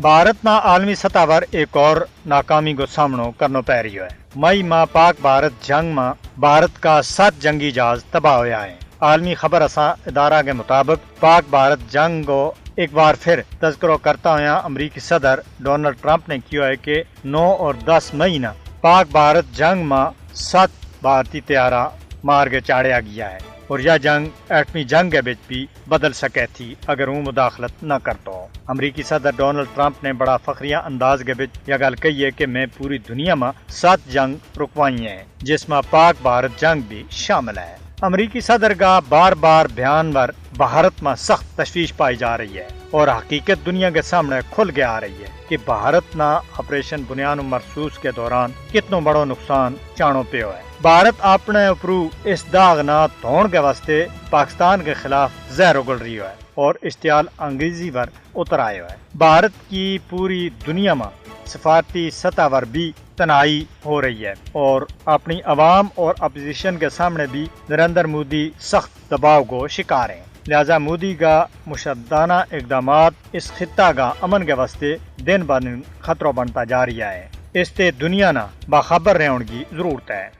भारत ना आलमी सतह पर एक और नाकामी को सामनो करनो पै रही है। मई माह पाक भारत जंग में भारत का 7 जंगी जहाज तबाह होया है। आलमी खबर असा इदारा के मुताबिक पाक भारत जंग को एक बार फिर तस्करो करता हुआ अमरीकी सदर डोनाल्ड ट्रंप ने किया है कि 9 और 10 मई न पाक भारत जंग में 7 भारतीय त्यारा मार के चाड़िया गया है और यह जंग एटमी जंग के बिच भी बदल सके थी अगर वो मुदाखलत न करता हो। अमरीकी सदर डोनाल्ड ट्रंप ने बड़ा फखरिया अंदाज के बिच यह गल कही है कि मैं पूरी दुनिया में 7 जंग रुकवाई है जिसमें पाक भारत जंग भी शामिल है। अमरीकी सदर का बार बार बयान पर भारत में सख्त तशवीश पाई जा रही है और हकीकत दुनिया के सामने खुल के आ रही है कि भारत ना ऑपरेशन बुनियाद मरसूस के दौरान कितनो बड़ो नुकसान चाणो पे है। भारत अपने उपरू इस दाग ना धोण के वास्ते पाकिस्तान के खिलाफ जहर उगल रही है और इश्तियाल अंग्रेजी पर उतर आयो है। भारत की पूरी दुनिया में सफारती सतह पर भी तनाई हो रही है और अपनी अवाम और अपोजिशन के सामने भी नरेंद्र मोदी सख्त दबाव को शिकार हैं। लिहाजा मोदी का मुशद्दाना इकदामात इस खित्ता का अमन के वास्ते दिन ब दिन खतरों बनता जा रहा है। इससे दुनिया ना बाखबर रहने की जरूरत है।